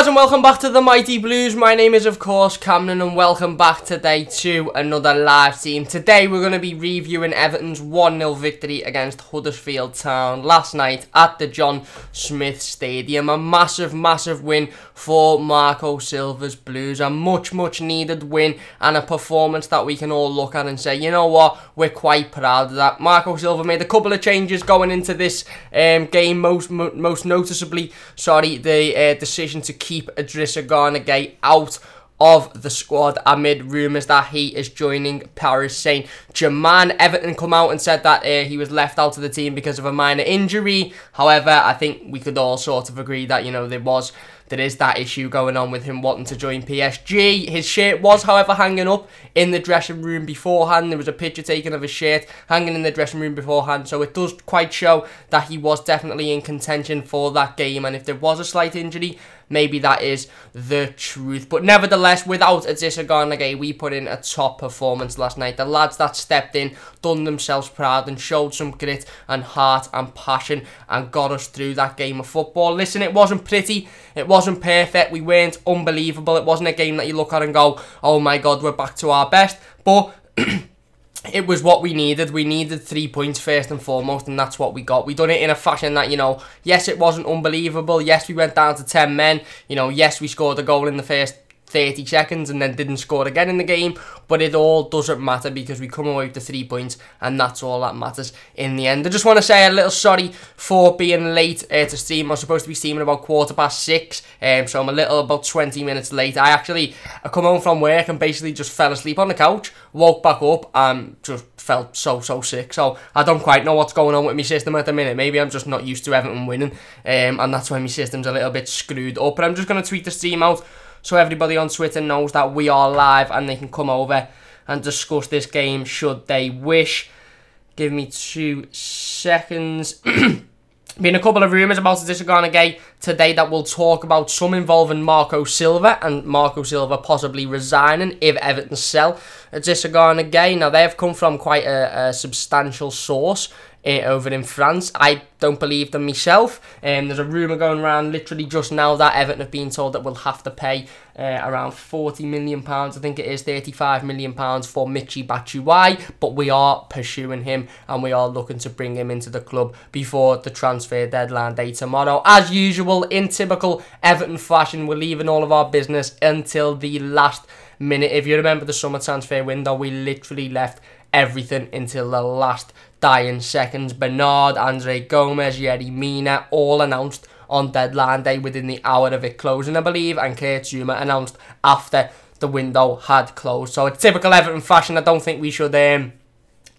guys, and welcome back to the Mighty Blues. My name is, of course, Cameron, and welcome back today to another live stream. Today we're going to be reviewing Everton's 1-0 victory against Huddersfield Town last night at the John Smith Stadium. A massive win for Marco Silva's Blues. A much needed win, and a performance that we can all look at and say, you know what, we're quite proud of that. Marco Silva made a couple of changes going into this game, most noticeably, the decision to keep Gana out of the squad amid rumours that he is joining Paris Saint-Germain. Everton come out and said that he was left out of the team because of a minor injury. However, I think we could all sort of agree that, you know, there is that issue going on with him wanting to join PSG. His shirt was, however, hanging up in the dressing room beforehand. There was a picture taken of his shirt hanging in the dressing room beforehand, so it does quite show that he was definitely in contention for that game, and if there was a slight injury, maybe that is the truth. But nevertheless, without Gana, we put in a top performance last night. The lads that stepped in, done themselves proud and showed some grit and heart and passion and got us through that game of football. Listen, it wasn't pretty, it wasn't perfect, we weren't unbelievable. It wasn't a game that you look at and go, oh my god, we're back to our best. But it was what we needed. We needed 3 points first and foremost, and that's what we got. We done it in a fashion that, you know, yes, it wasn't unbelievable. Yes, we went down to 10 men. You know, yes, we scored a goal in the first 30 seconds and then didn't score again in the game, but it all doesn't matter because we come away with the 3 points, and that's all that matters in the end. I just want to say a little sorry for being late to stream. I was supposed to be streaming about 6:15, so I'm about 20 minutes late. I come home from work and basically just fell asleep on the couch, woke back up and just felt so sick. So I don't quite know what's going on with my system at the minute. Maybe I'm just not used to Everton winning, and that's why my system's a little bit screwed up. But I'm just going to tweet the stream out so everybody on Twitter knows that we are live and they can come over and discuss this game should they wish. Give me 2 seconds. Been a couple of rumours about Gana today that we'll talk about, some involving Marco Silva and Marco Silva possibly resigning if Everton sell Gana. Now, they have come from quite a substantial source over in France. I don't believe them myself. There's a rumour going around literally just now that Everton have been told that we'll have to pay around £40 million, I think it is £35 million for Michy Batshuayi, but we are pursuing him and we are looking to bring him into the club before the transfer deadline day tomorrow. As usual, in typical Everton fashion, we're leaving all of our business until the last minute. If you remember the summer transfer window, we literally left everything until the last dying seconds. Bernard, Andre Gomez, Yerry Mina, all announced on deadline day within the hour of it closing, I believe, and Kurt Zouma announced after the window had closed. So it's typical Everton fashion. I don't think we should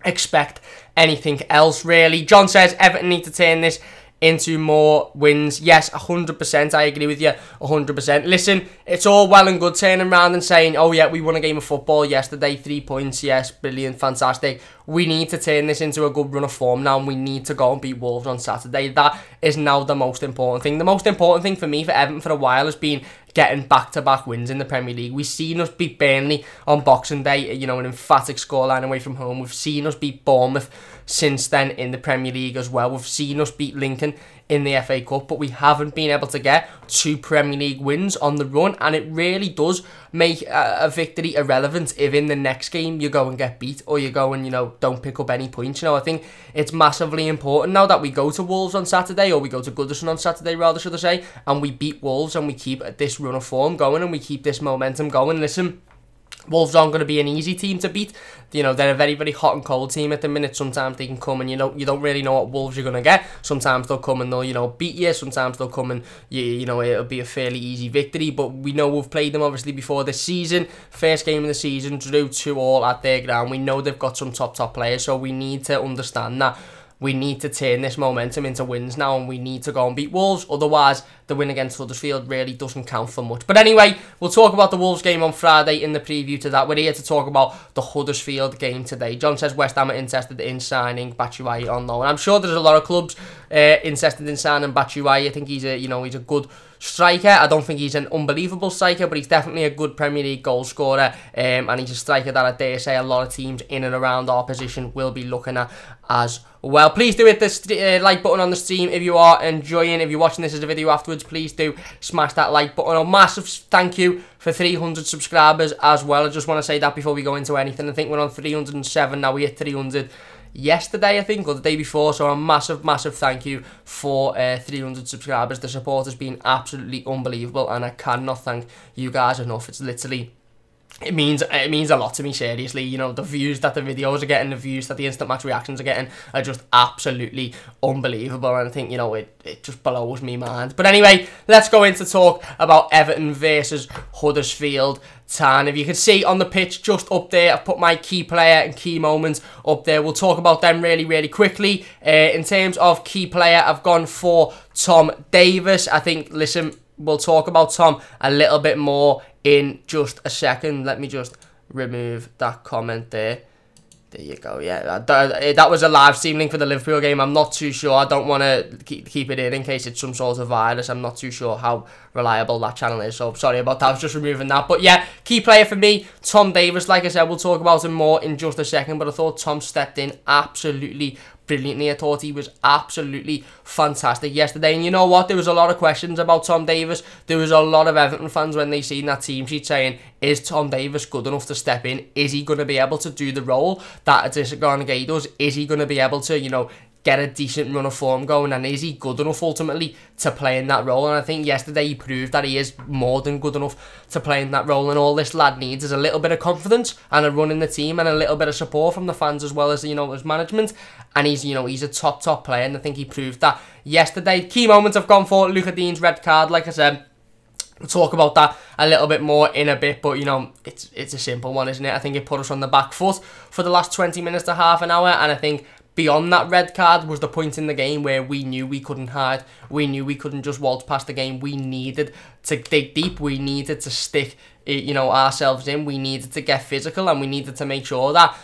expect anything else, really. John says Everton need to turn this into more wins. Yes, 100%. I agree with you, 100%. Listen, it's all well and good turning around and saying, oh yeah, we won a game of football yesterday, 3 points, yes, brilliant, fantastic. We need to turn this into a good run of form now, and we need to go and beat Wolves on Saturday. That is now the most important thing. The most important thing for me, for Everton, for a while has been getting back-to-back wins in the Premier League. We've seen us beat Burnley on Boxing Day, you know, an emphatic scoreline away from home. We've seen us beat Bournemouth since then in the Premier League as well. We've seen us beat Lincoln in the FA Cup, but we haven't been able to get 2 Premier League wins on the run, and it really does make a victory irrelevant if in the next game you go and get beat, or you go and, you know, don't pick up any points. You know, I think it's massively important now that we go to Wolves on Saturday, or we go to Goodison on Saturday rather, should I say, and we beat Wolves and we keep this run of form going and we keep this momentum going. Listen, Wolves aren't going to be an easy team to beat. You know, they're a very hot and cold team at the minute. Sometimes they can come and, you know, you don't really know what Wolves you're going to get. Sometimes they'll come and they'll, you know, beat you. Sometimes they'll come and, you know, it'll be a fairly easy victory. But we know we've played them, obviously, before this season. First game of the season, drew 2-2 at their ground. We know they've got some top players, so we need to understand that we need to turn this momentum into wins now, and we need to go and beat Wolves. Otherwise, the win against Huddersfield really doesn't count for much. But anyway, we'll talk about the Wolves game on Friday in the preview to that. We're here to talk about the Huddersfield game today. John says West Ham are interested in signing Batshuayi on loan. I'm sure there's a lot of clubs interested in signing Batshuayi. I think he's a, you know, he's a good striker. I don't think he's an unbelievable striker, but he's definitely a good Premier League goal scorer, and he's a striker that I dare say a lot of teams in and around our position will be looking at as well. Please do hit the like button on the stream if you are enjoying. If you're watching this as a video afterwards, please do smash that like button. A massive thank you for 300 subscribers as well. I just want to say that before we go into anything. I think we're on 307 now. We hit 300 yesterday, I think, or the day before. So a massive thank you for 300 subscribers. The support has been absolutely unbelievable, and I cannot thank you guys enough. It's literally, it means a lot to me, seriously. You know, the views that the videos are getting, the views that the instant match reactions are getting are just absolutely unbelievable, and I think, you know, it just blows me mind. But anyway, let's go into talk about Everton versus Huddersfield Town. If you can see on the pitch just up there, I've put my key player and key moments up there. We'll talk about them really quickly. In terms of key player, I've gone for Tom Davies. I think, listen, we'll talk about Tom a little bit more in just a second. Let me just remove that comment there. There you go. Yeah, that was a live stream link for the Liverpool game. I'm not too sure. I don't want to keep it in case it's some sort of virus. I'm not too sure how reliable that channel is, so sorry about that. I was just removing that. But yeah, key player for me, Tom Davies. Like I said, we'll talk about him more in just a second, but I thought Tom stepped in absolutely brilliantly. I thought he was absolutely fantastic yesterday. And you know what? There was a lot of questions about Tom Davies. There was a lot of Everton fans when they seen that team sheet saying, is Tom Davies good enough to step in? Is he going to be able to do the role that Gana does? Is he going to be able to, you know, get a decent run of form going, and is he good enough ultimately to play in that role? And I think yesterday he proved that he is more than good enough to play in that role, and all this lad needs is a little bit of confidence and a run in the team and a little bit of support from the fans as well as, you know, his management. And he's, you know, he's a top player, and I think he proved that yesterday. Key moments I've gone for Luca Dean's red card. Like I said, we'll talk about that a little bit more in a bit, but, you know, it's a simple one, isn't it? I think it put us on the back foot for the last 20 minutes to half an hour, and I think beyond that red card was the point in the game where we knew we couldn't hide. We knew we couldn't just waltz past the game. We needed to dig deep. We needed to stick, you know, ourselves in. We needed to get physical, and we needed to make sure that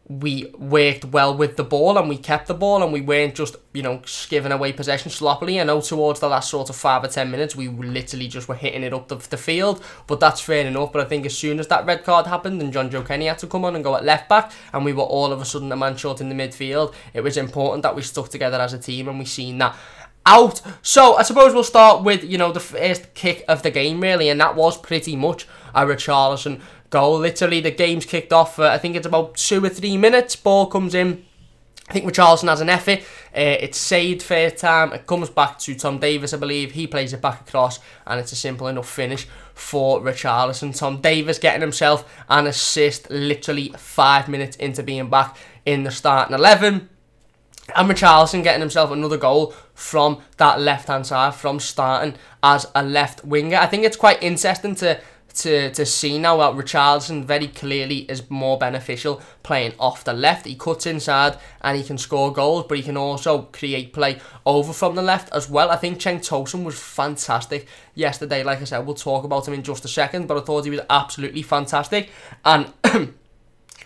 we worked well with the ball and we kept the ball, and we weren't just, you know, giving away possession sloppily. I know towards the last sort of 5 or 10 minutes we literally just were hitting it up the field, but that's fair enough. But I think as soon as that red card happened and John Joe Kenny had to come on and go at left back, and we were all of a sudden a man short in the midfield, it was important that we stuck together as a team, and we seen that out. So I suppose we'll start with, you know, the first kick of the game really, and that was pretty much a Richarlison goal. Literally, the game's kicked off for, I think it's about 2 or 3 minutes. Ball comes in. I think Richarlison has an effort. It's saved first time. It comes back to Tom Davies, I believe. He plays it back across, and it's a simple enough finish for Richarlison. Tom Davies getting himself an assist literally 5 minutes into being back in the starting 11. And Richarlison getting himself another goal from that left-hand side, from starting as a left winger. I think it's quite interesting to see now that Richarlison very clearly is more beneficial playing off the left. He cuts inside and he can score goals, but he can also create play over from the left as well. I think Cenk Tosun was fantastic yesterday. Like I said, we'll talk about him in just a second, but I thought he was absolutely fantastic. And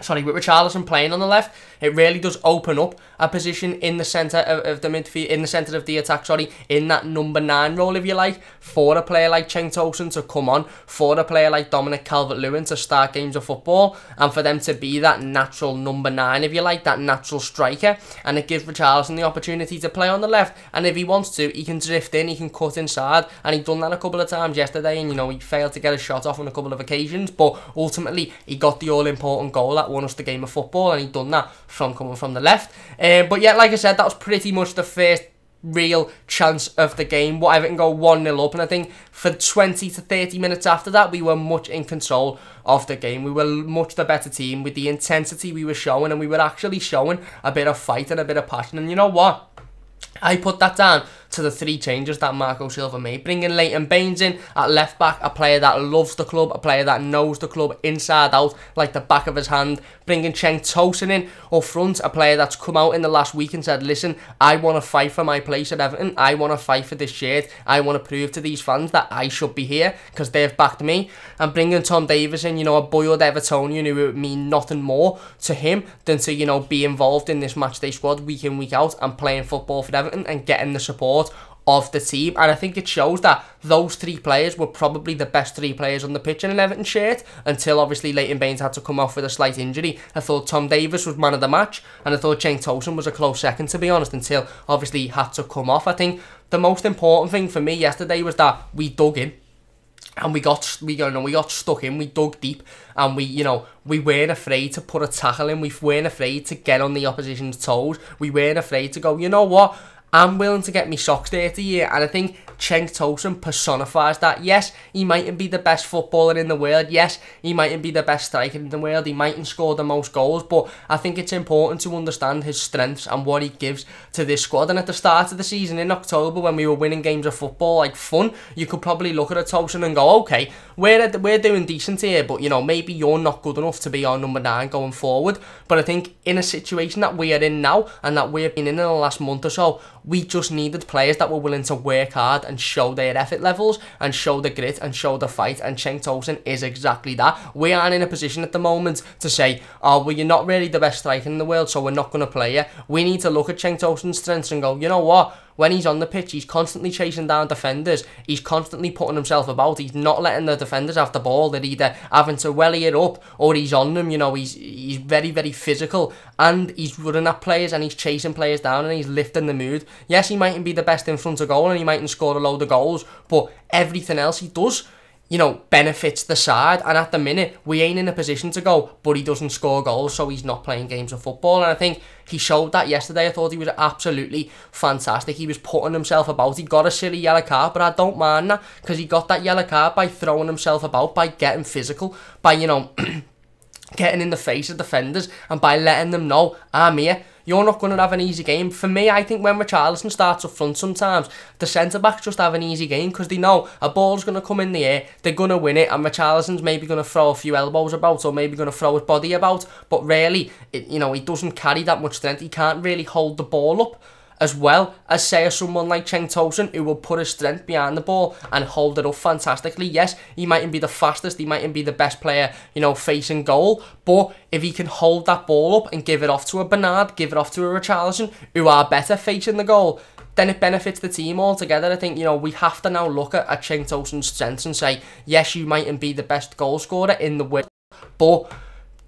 sorry, with Richarlison playing on the left, it really does open up a position in the centre of the midfield, in the centre of the attack, sorry, in that number 9 role, if you like, for a player like Cenk Tosun to come on, for a player like Dominic Calvert-Lewin to start games of football, and for them to be that natural number 9, if you like, that natural striker. And it gives Richarlison the opportunity to play on the left, and if he wants to, he can drift in, he can cut inside, and he'd done that a couple of times yesterday, and, you know, he failed to get a shot off on a couple of occasions, but ultimately he got the all-important goal that won us the game of football, and he'd done that from coming from the left. But yeah, like I said, that was pretty much the first real chance of the game. What, Everton go 1-0 up, and I think for 20 to 30 minutes after that, we were much in control of the game. We were much the better team with the intensity we were showing, and we were actually showing a bit of fight and a bit of passion. And you know what? I put that down to the 3 changes that Marco Silva made. Bringing Leighton Baines in at left back, a player that loves the club, a player that knows the club inside out like the back of his hand. Bringing Cenk Tosun in up front, a player that's come out in the last week and said, listen, I want to fight for my place at Everton. I want to fight for this shirt. I want to prove to these fans that I should be here because they've backed me. And bringing Tom Davies in, you know, a boiled Evertonian who would mean nothing more to him than to, you know, be involved in this matchday squad week in, week out and playing football for Everton and getting the support of the team, and I think it shows that those 3 players were probably the best 3 players on the pitch in an Everton shirt, until obviously Leighton Baines had to come off with a slight injury. I thought Tom Davies was man of the match, and I thought Cenk Tosun was a close second, to be honest, until obviously he had to come off. I think the most important thing for me yesterday was that we dug in, and we got stuck in, we dug deep, and we weren't afraid to put a tackle in, we weren't afraid to get on the opposition's toes, we weren't afraid to go, you know what, I'm willing to get me socks dirty here. And I think Cenk Tosun personifies that. Yes, he mightn't be the best footballer in the world. Yes, he mightn't be the best striker in the world. He mightn't score the most goals. But I think it's important to understand his strengths and what he gives to this squad. And at the start of the season in October, when we were winning games of football like fun, you could probably look at a Tosun and go, okay, we're doing decent here, but maybe you're not good enough to be our number 9 going forward. But I think in a situation that we are in now, and that we've been in the last month or so, we just needed players that were willing to work hard and show their effort levels and show the grit and show the fight, and Cenk Tosun is exactly that. We aren't in a position at the moment to say, oh, well, you're not really the best striker in the world, so we're not going to play you. We need to look at Cenk Tosun's strengths and go, you know what? When he's on the pitch, he's constantly chasing down defenders. He's constantly putting himself about. He's not letting the defenders have the ball. They're either having to welly it up or he's on them. He's very, very physical, and he's running at players and he's chasing players down and he's lifting the mood. Yes, he mightn't be the best in front of goal and he mightn't score a load of goals, but everything else he does, benefits the side. And at the minute, we ain't in a position to go, but he doesn't score goals, so he's not playing games of football. And I think he showed that yesterday. I thought he was absolutely fantastic. He was putting himself about. He got a silly yellow card, but I don't mind that, because he got that yellow card by throwing himself about, by getting physical, by, getting in the face of defenders, and by letting them know, I'm here. You're not going to have an easy game. For me, I think when Richarlison starts up front sometimes, the centre-backs just have an easy game, because they know a ball's going to come in the air, they're going to win it, and Richarlison's maybe going to throw a few elbows about, or maybe going to throw his body about, but really, he doesn't carry that much strength. He can't really hold the ball up as well as, say, someone like Cenk Tosun, who will put his strength behind the ball and hold it up fantastically. Yes, he mightn't be the fastest, he mightn't be the best player, facing goal, but if he can hold that ball up and give it off to a Bernard, give it off to a Richarlison, who are better facing the goal, then it benefits the team altogether. I think, we have to now look at Cenk Tosun's strengths and say, yes, you mightn't be the best goal scorer in the world, but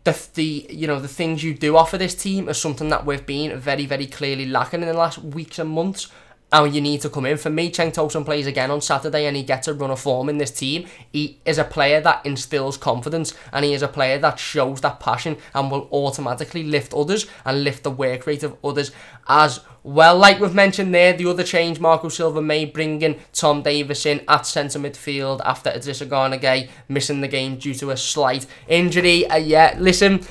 the things you do offer this team is something that we've been very, very clearly lacking in the last weeks and months, and you need to come in. For me, Cenk Tosun plays again on Saturday and he gets a run of form in this team. He is a player that instills confidence, and he is a player that shows that passion and will automatically lift others and lift the work rate of others as well. Like we've mentioned there, the other change Marco Silva made, bringing Tom Davies in at centre midfield after Gana missing the game due to a slight injury. Yeah, listen,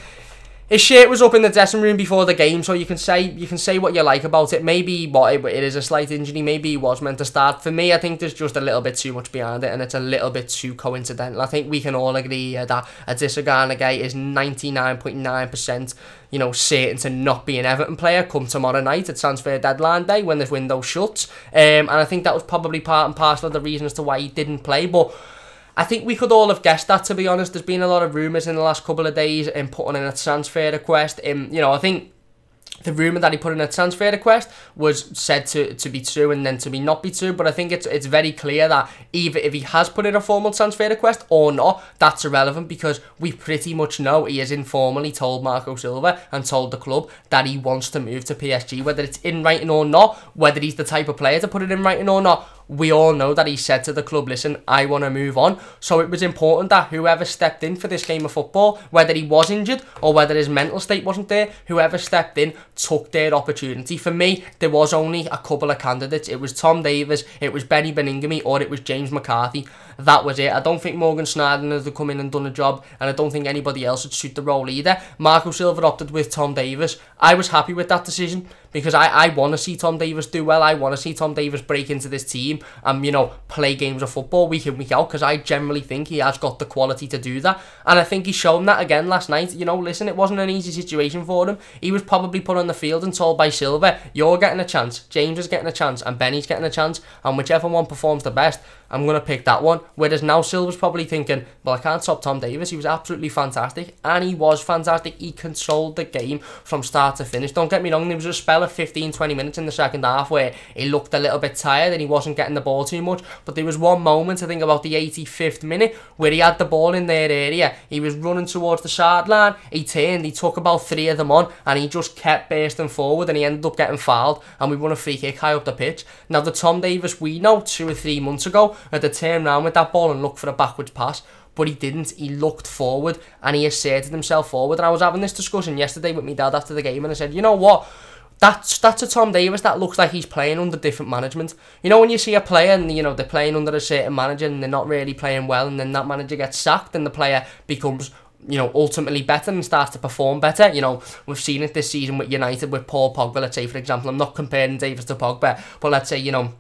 his shirt was up in the dressing room before the game, so you can say what you like about it. Maybe it is a slight injury, maybe he was meant to start. For me, I think there's just a little bit too much behind it, and it's a little bit too coincidental. I think we can all agree that Gana is 99.9% certain to not be an Everton player come tomorrow night at transfer deadline day when this window shuts. And I think that was probably part and parcel of the reason as to why he didn't play, but I think we could all have guessed that, to be honest. There's been a lot of rumours in the last couple of days in putting in a transfer request. I think the rumour that he put in a transfer request was said to be true and then to be not be true, but I think it's very clear that either if he has put in a formal transfer request or not, that's irrelevant, because we pretty much know he has informally told Marco Silva and told the club that he wants to move to PSG. Whether it's in writing or not, whether he's the type of player to put it in writing or not, we all know that he said to the club, listen, I want to move on. So it was important that whoever stepped in for this game of football, whether he was injured or whether his mental state wasn't there, whoever stepped in took their opportunity. For me, there was only a couple of candidates. It was Tom Davies, it was Benny Beningame, or it was James McCarthy. That was it. I don't think Morgan Schneiderlin has come in and done a job, and I don't think anybody else would suit the role either. Marco Silva opted with Tom Davies. I was happy with that decision, because I want to see Tom Davies do well. I want to see Tom Davies break into this team and, play games of football week in, week out, because I generally think he has got the quality to do that. And I think he's shown that again last night. Listen, it wasn't an easy situation for him. He was probably put on the field and told by Silva, you're getting a chance, James is getting a chance, and Benny's getting a chance, and whichever one performs the best, I'm going to pick that one. Whereas now Silva's probably thinking, well, I can't stop Tom Davies. He was absolutely fantastic. And he was fantastic. He controlled the game from start to finish. Don't get me wrong, there was a spell of 15-20 minutes in the second half where he looked a little bit tired and he wasn't getting the ball too much. But there was one moment, I think about the 85th minute, where he had the ball in their area. He was running towards the sideline. He turned, he took about 3 of them on, and he just kept bursting forward, and he ended up getting fouled, and we won a free kick high up the pitch. Now, the Tom Davies we know 2 or 3 months ago had to turn around with that ball and look for a backwards pass, but he didn't. He looked forward and he asserted himself forward. And I was having this discussion yesterday with my dad after the game, and I said, you know what? That's a Tom Davies that looks like he's playing under different management. You know, when you see a player and, you know, they're playing under a certain manager and they're not really playing well, and then that manager gets sacked and the player becomes, you know, ultimately better and starts to perform better. You know, we've seen it this season with United, with Paul Pogba, let's say, for example. I'm not comparing Davies to Pogba, but let's say, you know,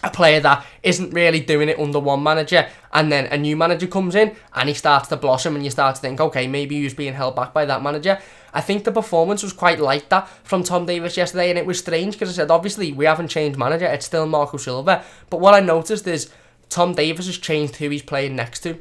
a player that isn't really doing it under one manager, and then a new manager comes in and he starts to blossom, and you start to think, okay, maybe he was being held back by that manager. I think the performance was quite like that from Tom Davies yesterday, and it was strange because I said, obviously, we haven't changed manager, it's still Marco Silva, but what I noticed is Tom Davies has changed who he's playing next to.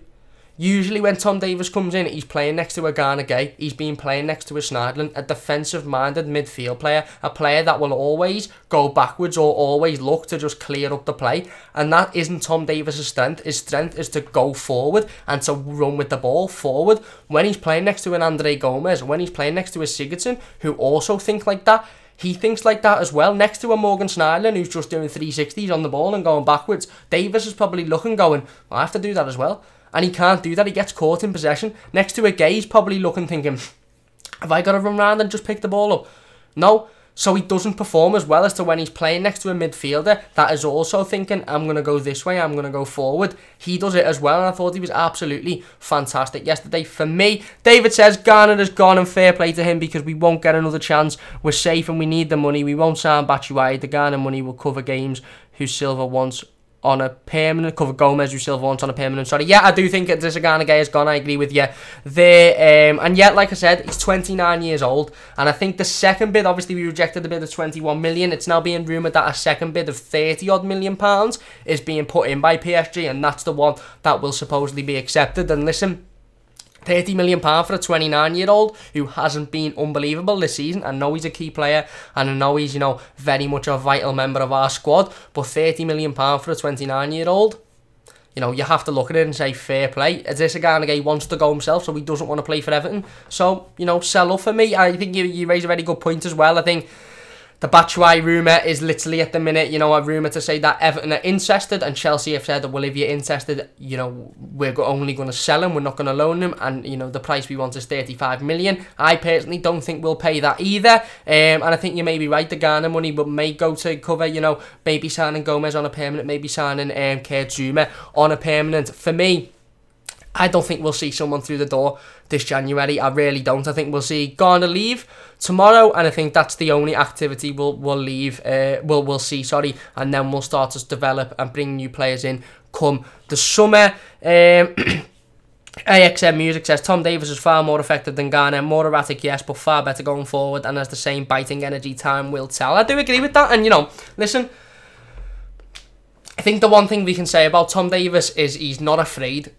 Usually when Tom Davies comes in, he's playing next to a Gana, he's been playing next to a Schneiderlin, a defensive-minded midfield player, a player that will always go backwards or always look to just clear up the play, and that isn't Tom Davies' strength. His strength is to go forward and to run with the ball forward. When he's playing next to an Andre Gomez, when he's playing next to a Sigurdsson, who also think like that, he thinks like that as well. Next to a Morgan Schneiderlin, who's just doing 360s on the ball and going backwards, Davies is probably looking, going, I have to do that as well. And he can't do that. He gets caught in possession. Next to a Gay, he's probably looking, thinking, have I got to run around and just pick the ball up? No. So he doesn't perform as well as to when he's playing next to a midfielder that is also thinking, I'm going to go this way, I'm going to go forward. He does it as well, and I thought he was absolutely fantastic yesterday. For me, David says Gana has gone, and fair play to him, because we won't get another chance. We're safe and we need the money. We won't sign Batshuayi. The Gana money will cover games who Silva wants on a permanent, cover Gomez who Silva wants on a permanent. Sorry, yeah, I do think this Gana guy has gone. I agree with you there. And yet, like I said, he's 29 years old, and I think the second bid, obviously we rejected the bid of 21 million. It's now being rumoured that a second bid of 30 odd million pounds is being put in by PSG, and that's the one that will supposedly be accepted. And listen, £30 million for a 29-year-old who hasn't been unbelievable this season. I know he's a key player, and I know he's, you know, very much a vital member of our squad, but £30 million for a 29-year-old, you know, you have to look at it and say, fair play. This guy wants to go himself, so he doesn't want to play for Everton. So, you know, sell off for me. I think you raise a very good point as well. I think the Batshuayi rumour is literally at the minute, you know, a rumour to say that Everton are interested, and Chelsea have said, well, if you're interested, you know, we're only going to sell him, we're not going to loan him, and, you know, the price we want is 35 million. I personally don't think we'll pay that either, and I think you may be right, the Ghana money may go to cover, you know, maybe signing Gomez on a permanent, maybe signing Kurt Zouma on a permanent. For me, I don't think we'll see someone through the door this January. I really don't. I think we'll see Gana leave tomorrow, and I think that's the only activity we'll see, sorry, and then we'll start to develop and bring new players in come the summer. AXM Music says Tom Davies is far more effective than Gana, more erratic, yes, but far better going forward, and has the same biting energy. Time will tell. I do agree with that, and, you know, listen, I think the one thing we can say about Tom Davies is he's not afraid.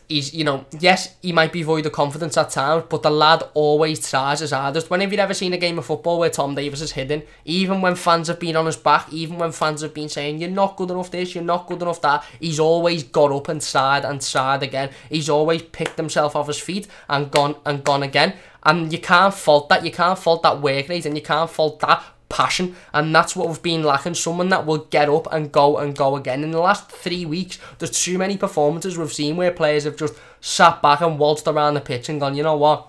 He's, you know, yes, he might be void of confidence at times, but the lad always tries his hardest. When have you ever seen a game of football where Tom Davies is hidden? Even when fans have been on his back, even when fans have been saying, you're not good enough this, you're not good enough that, he's always got up and tried again. He's always picked himself off his feet and gone again. And you can't fault that. You can't fault that work rate, and you can't fault that passion, and that's what we've been lacking. Someone that will get up and go again. In the last 3 weeks, there's too many performances we've seen where players have just sat back and waltzed around the pitch and gone, you know what,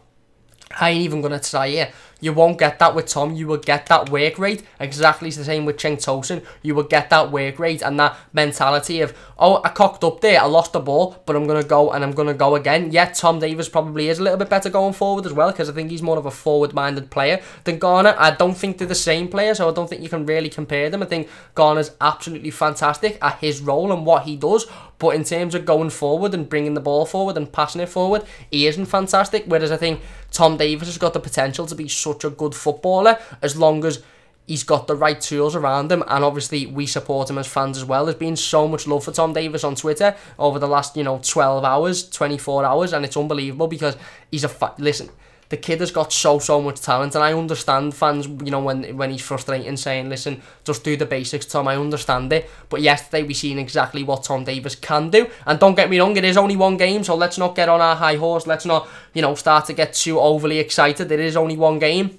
I ain't even going to try it. You won't get that with Tom. You will get that work rate. Exactly the same with Cenk Tosun. You will get that work rate and that mentality of, oh, I cocked up there, I lost the ball, but I'm going to go and I'm going to go again. Yeah, Tom Davies probably is a little bit better going forward as well, because I think he's more of a forward-minded player than Gana. I don't think they're the same player, so I don't think you can really compare them. I think Gana's absolutely fantastic at his role and what he does, but in terms of going forward and bringing the ball forward and passing it forward, he isn't fantastic, whereas I think Tom Davies has got the potential to be such a good footballer as long as he's got the right tools around him, and obviously we support him as fans as well. There's been so much love for Tom Davies on Twitter over the last, 12 hours, 24 hours, and it's unbelievable because he's listen, the kid has got so much talent, and I understand fans, when he's frustrating, saying, listen, just do the basics, Tom. I understand it. But yesterday we seen exactly what Tom Davies can do. And don't get me wrong, it is only one game, so let's not get on our high horse. Let's not, start to get too overly excited. It is only one game.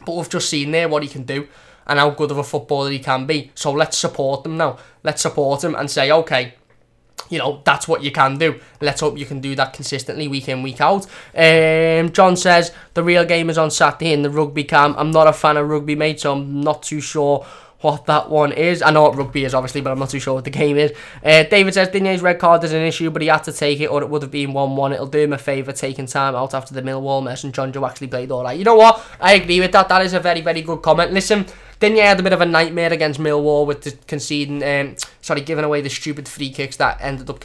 But we've just seen there what he can do and how good of a footballer he can be. So let's support him now. Let's support him and say, okay, that's what you can do. Let's hope you can do that consistently week in, week out. John says, the real game is on Saturday in the rugby camp. I'm not a fan of rugby, mate, so I'm not too sure what that one is. I know what rugby is, obviously, but I'm not too sure what the game is. David says, Digne's red card is an issue, but he had to take it or it would have been 1-1. It'll do him a favour taking time out after the Millwall mess, and John Joe actually played alright. You know what? I agree with that. That is a very, very good comment. Listen, Digne had a bit of a nightmare against Millwall with the conceding, giving away the stupid free kicks that ended up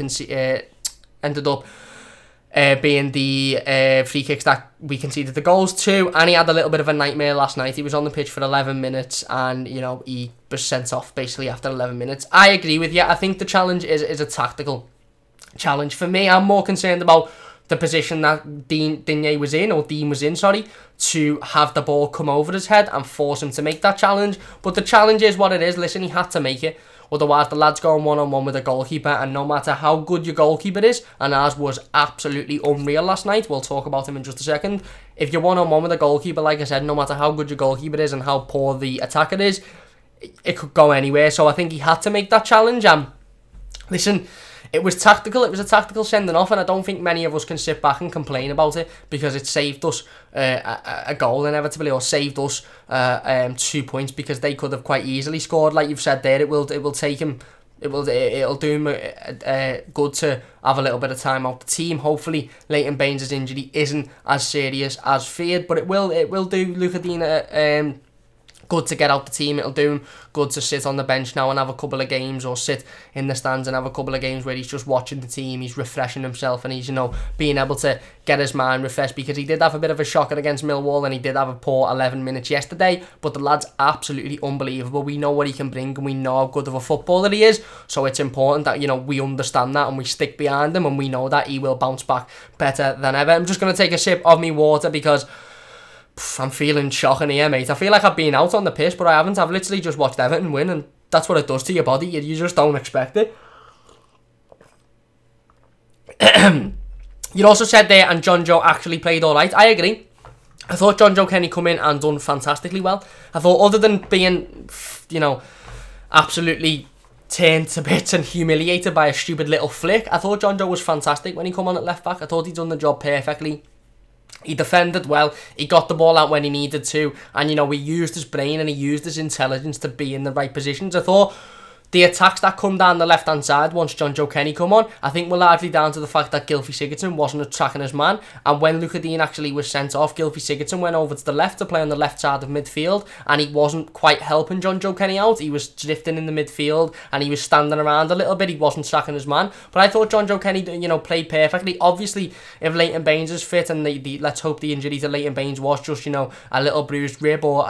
being the free kicks that we conceded the goals to, and he had a little bit of a nightmare last night. He was on the pitch for 11 minutes and, he was sent off basically after 11 minutes. I agree with you. I think the challenge is a tactical challenge. For me, I'm more concerned about the position that Dean was in, to have the ball come over his head and force him to make that challenge. But the challenge is what it is. Listen, he had to make it. Otherwise, the lad's going one-on-one with a goalkeeper, and no matter how good your goalkeeper is, and ours was absolutely unreal last night, we'll talk about him in just a second, if you're one-on-one with a goalkeeper, like I said, no matter how good your goalkeeper is and how poor the attacker is, it could go anywhere. So I think he had to make that challenge, and listen, it was tactical. It was a tactical sending off, and I don't think many of us can sit back and complain about it because it saved us a goal inevitably, or saved us 2 points, because they could have quite easily scored. Like you've said there, it'll take him. It'll do him good to have a little bit of time out the team. Hopefully, Leighton Baines' injury isn't as serious as feared, but it will do Luca Dina good to get out the team. It'll do him good to sit on the bench now and have a couple of games, or sit in the stands and have a couple of games where he's just watching the team, he's refreshing himself, and he's, being able to get his mind refreshed, because he did have a bit of a shocker against Millwall, and he did have a poor 11 minutes yesterday, but the lad's absolutely unbelievable. We know what he can bring, and we know how good of a footballer he is, so it's important that, we understand that and we stick behind him, and we know that he will bounce back better than ever. I'm just going to take a sip of me water because I'm feeling shocking here, mate. I feel like I've been out on the piss, but I haven't. I've literally just watched Everton win, and that's what it does to your body. You just don't expect it. You also said there, and John Joe actually played alright. I agree. I thought John Joe Kenny come in and done fantastically well. I thought, other than being, absolutely turned to bits and humiliated by a stupid little flick, I thought John Joe was fantastic when he come on at left back. I thought he'd done the job perfectly. He defended well, he got the ball out when he needed to, and he used his brain and he used his intelligence to be in the right positions. I thought the attacks that come down the left-hand side once John Joe Kenny come on, I think were largely down to the fact that Gylfi Sigurdsson wasn't attacking his man, and when Luca Dean actually was sent off, Gylfi Sigurdsson went over to the left to play on the left side of midfield, and he wasn't quite helping John Joe Kenny out. He was drifting in the midfield, and he was standing around a little bit. He wasn't sacking his man, but I thought John Joe Kenny, played perfectly. Obviously, if Leighton Baines is fit, and let's hope the injury to Leighton Baines was just, a little bruised rib, or,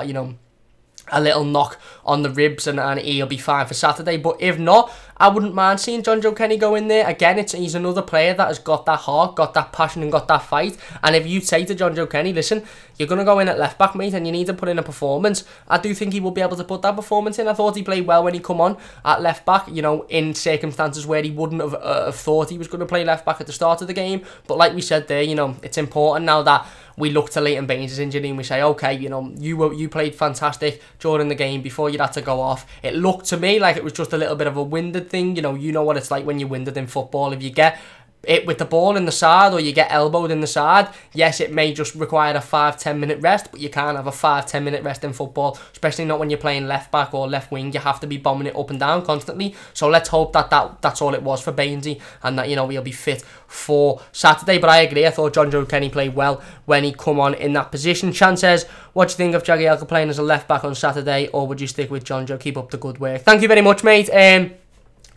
a little knock on the ribs, and he'll be fine for Saturday. But if not, I wouldn't mind seeing John Joe Kenny go in there. Again, he's another player that has got that heart, got that passion, and got that fight. And if you say to John Joe Kenny, listen, you're going to go in at left back, mate, and you need to put in a performance, I do think he will be able to put that performance in. I thought he played well when he come on at left back, in circumstances where he wouldn't have thought he was going to play left back at the start of the game. But like we said there, it's important now that we look to Leighton Baines' injury and we say, okay, you played fantastic during the game before you had to go off. It looked to me like it was just a little bit of a winded thing. You know what it's like when you're winded in football. If you get it with the ball in the side, or you get elbowed in the side, yes, it may just require a 5-10 minute rest, but you can't have a 5-10 minute rest in football, especially not when you're playing left back or left wing. You have to be bombing it up and down constantly. So let's hope that's all it was for Bainesy, and that he'll be fit for Saturday. But I agree, I thought John Joe Kenny played well when he come on in that position. Chan says, what do you think of Jagielka playing as a left back on Saturday, or would you stick with John Joe? Keep up the good work. Thank you very much, mate.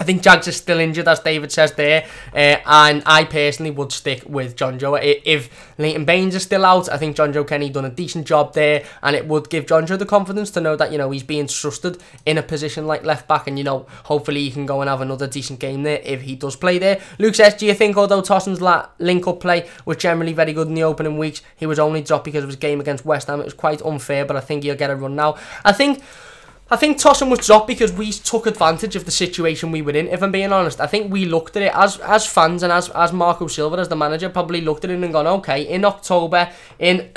I think Jags is still injured, as David says there, and I personally would stick with John Joe. If Leighton Baines is still out, I think John Joe Kenny done a decent job there, and it would give John Joe the confidence to know that, you know, he's being trusted in a position like left back, and, you know, hopefully he can go and have another decent game there if he does play there. Luke says, do you think although Tosson's link-up play was generally very good in the opening weeks, he was only dropped because of his game against West Ham? It was quite unfair, but I think he'll get a run now. I think Tosson was dropped because we took advantage of the situation we were in, if I'm being honest. I think we looked at it as fans, and as Marco Silva, as the manager, probably looked at it and gone, okay, in October, in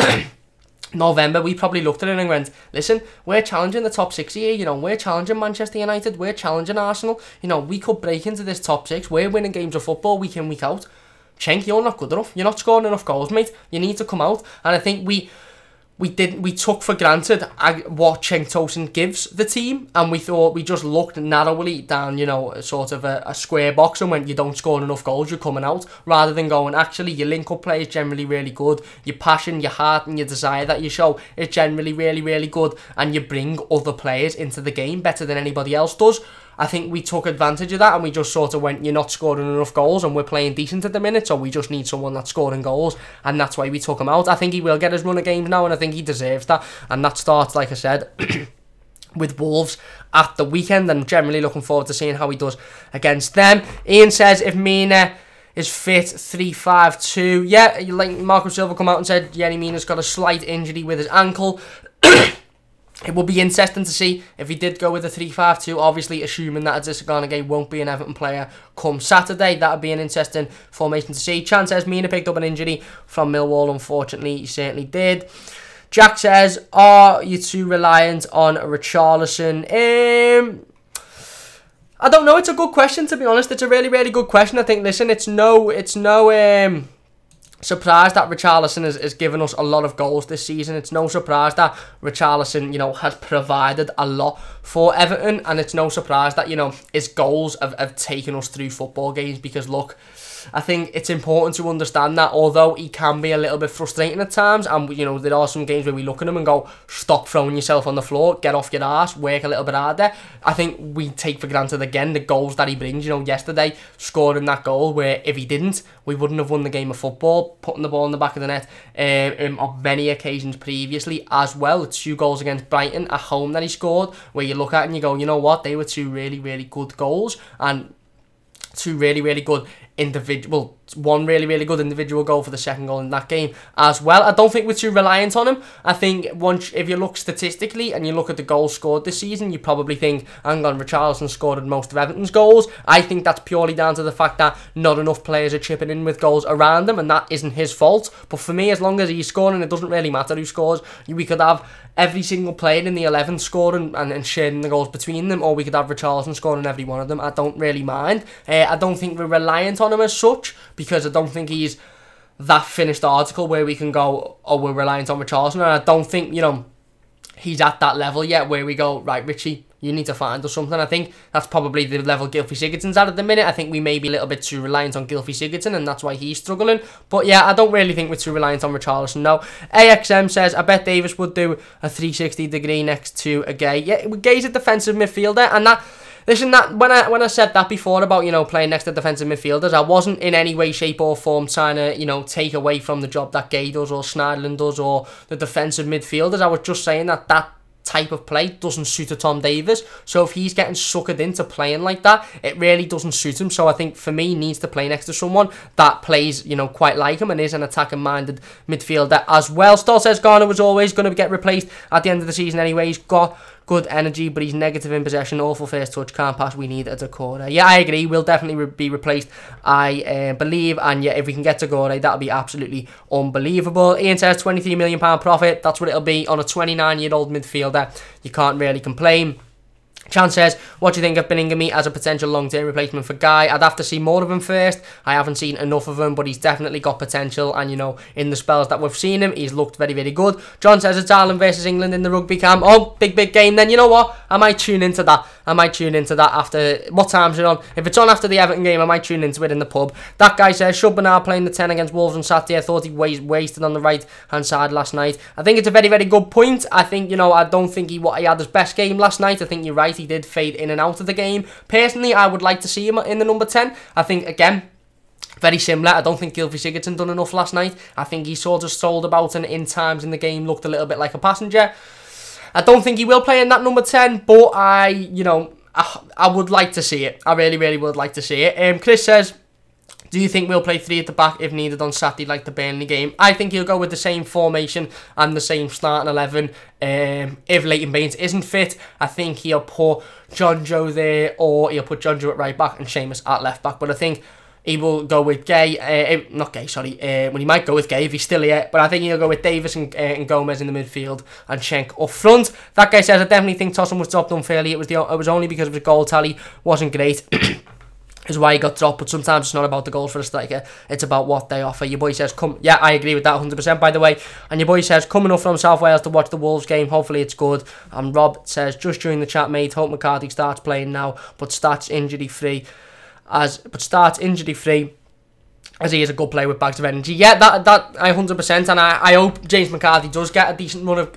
November, we probably looked at it and went, listen, we're challenging the top 6 here, you know, we're challenging Manchester United, we're challenging Arsenal, you know, we could break into this top 6, we're winning games of football week in, week out. Cenk, you're not good enough, you're not scoring enough goals, mate, you need to come out. And I think we took for granted what Cenk Tosun gives the team, and we thought, we just looked narrowly down, you know, sort of a square box and went, you don't score enough goals, you're coming out, rather than going, actually, your link-up play is generally really good, your passion, your heart and your desire that you show is generally really, really good, and you bring other players into the game better than anybody else does. I think we took advantage of that, and we just sort of went, you're not scoring enough goals, and we're playing decent at the minute, so we just need someone that's scoring goals, and that's why we took him out. I think he will get his run of games now, and I think he deserves that, and that starts, like I said, with Wolves at the weekend, and generally looking forward to seeing how he does against them. Ian says, if Mina is fit, 3-5-2. Yeah, like Marco Silva come out and said, Yerry Mina's got a slight injury with his ankle. It will be interesting to see if he did go with a 3-5-2, obviously assuming that Adisa Gana won't be an Everton player come Saturday. That would be an interesting formation to see. Chan says, Mina picked up an injury from Millwall, unfortunately, he certainly did. Jack says, are you too reliant on Richarlison? I don't know, it's a good question, to be honest. It's a really, really good question. I think, listen, it's no surprise that Richarlison has given us a lot of goals this season. It's no surprise that Richarlison, you know, has provided a lot for Everton, and it's no surprise that, you know, his goals have taken us through football games, because look, I think it's important to understand that although he can be a little bit frustrating at times, and, you know, there are some games where we look at him and go, stop throwing yourself on the floor, get off your arse, work a little bit harder. I think we take for granted again the goals that he brings. You know, yesterday scoring that goal where if he didn't, we wouldn't have won the game of football, putting the ball in the back of the net on many occasions previously as well. 2 goals against Brighton at home that he scored, where you look at it and you go, you know what, they were 2 really, really good goals, and 2 really, really good individual, 1 really, really good individual goal for the second goal in that game as well. I don't think we're too reliant on him. I think once, if you look statistically and you look at the goals scored this season, you probably think, hang on, Richarlison scored most of Everton's goals. I think that's purely down to the fact that not enough players are chipping in with goals around him, and that isn't his fault. But for me, as long as he's scoring, it doesn't really matter who scores. We could have every single player in the 11 scoring and sharing the goals between them, or we could have Richarlison scoring every one of them. I don't really mind. I don't think we're reliant on him as such, because I don't think he's that finished article where we can go, oh, we're reliant on Richarlison. And I don't think, you know, he's at that level yet where we go, right, Richie, you need to find us something. I think that's probably the level Gylfi Sigurdsson's at the minute. I think we may be a little bit too reliant on Gylfi Sigurdsson, and that's why he's struggling. But yeah, I don't really think we're too reliant on Richarlison, no. AXM says, I bet Davies would do a 360 degree next to a Gay. Yeah, Gay's a defensive midfielder, and that... Listen, that when I said that before about, you know, playing next to defensive midfielders, I wasn't in any way, shape or form trying to, you know, take away from the job that Gay does or Schneiderlin does or the defensive midfielders. I was just saying that that type of play doesn't suit a Tom Davies. So if he's getting suckered into playing like that, it really doesn't suit him. So I think for me, he needs to play next to someone that plays, you know, quite like him and is an attacking minded midfielder as well. Stoll says Gana was always going to get replaced at the end of the season anyway. He's got good energy, but he's negative in possession, awful first touch, can't pass, we need a Decore. Yeah, I agree, we'll definitely be replaced, I believe, and yeah, if we can get Decore, that'll be absolutely unbelievable. Ian says £23 million profit, that's what it'll be on a 29-year-old midfielder, you can't really complain. Chan says, what do you think of Beningame as a potential long-term replacement for Guy? I'd have to see more of him first. I haven't seen enough of him, but he's definitely got potential. And, you know, in the spells that we've seen him, he's looked very, very good. John says it's Ireland versus England in the rugby camp. Oh, big game. Then, you know what? I might tune into that. After... What time's it on? If it's on after the Everton game, I might tune into it in the pub. That guy says, should Bernard playing the 10 against Wolves on Saturday? I thought he wasted on the right-hand side last night. I think it's a very, very good point. I think, you know, I don't think he had his best game last night. I think you're right. He did fade in in and out of the game. Personally, I would like to see him in the number 10. I think, again, very similar. I don't think Gylfi Sigurdsson done enough last night. I think he sort of strolled about and in times in the game looked a little bit like a passenger. I don't think he will play in that number 10, but I would like to see it. I really, really would like to see it. Chris says, do you think we'll play 3 at the back if needed on Saturday like the Burnley game? I think he'll go with the same formation and the same starting 11. If Leighton Baines isn't fit, I think he'll put Jonjo there, or he'll put Jonjo at right back and Seamus at left back. But I think he will go with Gay, not Gay, sorry, well, he might go with Gay if he's still here, but I think he'll go with Davies and Gomez in the midfield and Schenk up front. That guy says, I definitely think Tosun was dropped unfairly. It was only because of his goal tally wasn't great. Is why he got dropped, but sometimes it's not about the goals for a striker, it's about what they offer. Your boy says, yeah, I agree with that 100%, by the way. And your boy says, coming up from South Wales to watch the Wolves game, hopefully it's good. And Rob says, just during the chat, mate, hope McCarthy starts playing now, but starts injury free, as he is a good player with bags of energy. Yeah, that I 100%, and I hope James McCarthy does get a decent run of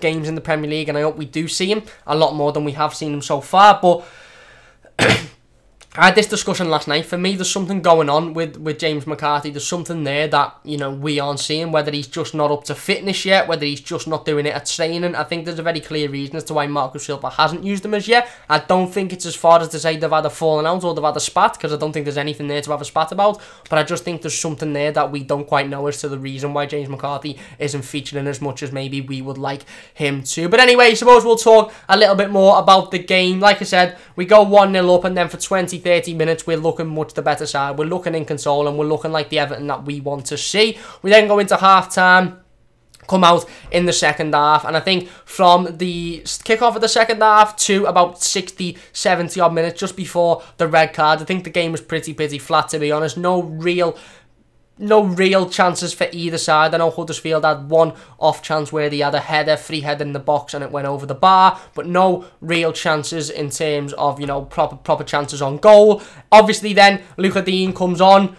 games in the Premier League, and I hope we do see him a lot more than we have seen him so far. But I had this discussion last night. For me, there's something going on with James McCarthy. There's something there that, we aren't seeing. Whether he's just not up to fitness yet, whether he's just not doing it at training. I think there's a very clear reason as to why Marcus Silva hasn't used him as yet. I don't think it's as far as to say they've had a falling out or they've had a spat, because I don't think there's anything there to have a spat about. But I just think there's something there that we don't quite know as to the reason why James McCarthy isn't featuring as much as maybe we would like him to. But anyway, I suppose we'll talk a little bit more about the game. Like I said, we go 1-0 up, and then for 20-30 minutes we're looking much the better side. We're looking in control, and we're looking like the Everton that we want to see. We then go into half time, come out in the second half, and I think from the kick-off of the second half to about 60-70 odd minutes just before the red card, I think the game was pretty flat, to be honest. No real chances for either side. I know Huddersfield had one off chance where they had a header, free header in the box, and it went over the bar, but no real chances in terms of, proper chances on goal. Obviously then, Luca Dean comes on,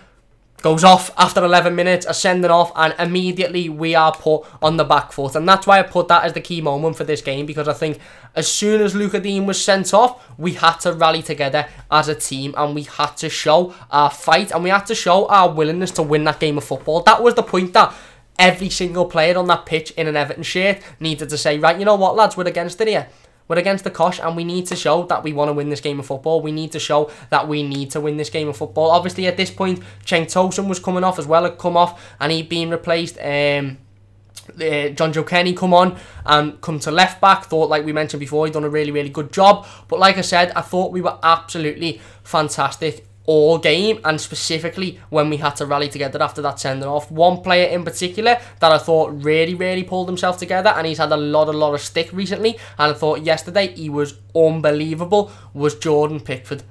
goes off after 11 minutes, a sending off, and immediately we are put on the back foot. And that's why I put that as the key moment for this game, because I think as soon as Luca Dean was sent off, we had to rally together as a team, and we had to show our fight, and we had to show our willingness to win that game of football. That was the point that every single player on that pitch in an Everton shirt needed to say, right, you know what, lads, we're against it here. We're against the Kosh, and we need to show that we want to win this game of football. We need to show that we need to win this game of football. Obviously, at this point, Cenk Tosun was coming off as well, had come off, and he'd been replaced. Jonjo Kenny come on and come to left back. Thought, like we mentioned before, he'd done a really good job. But like I said, I thought we were absolutely fantastic all game, and specifically when we had to rally together after that sending off. One player in particular that I thought really pulled himself together, and he's had a lot of stick recently, and I thought yesterday he was unbelievable, was Jordan Pickford.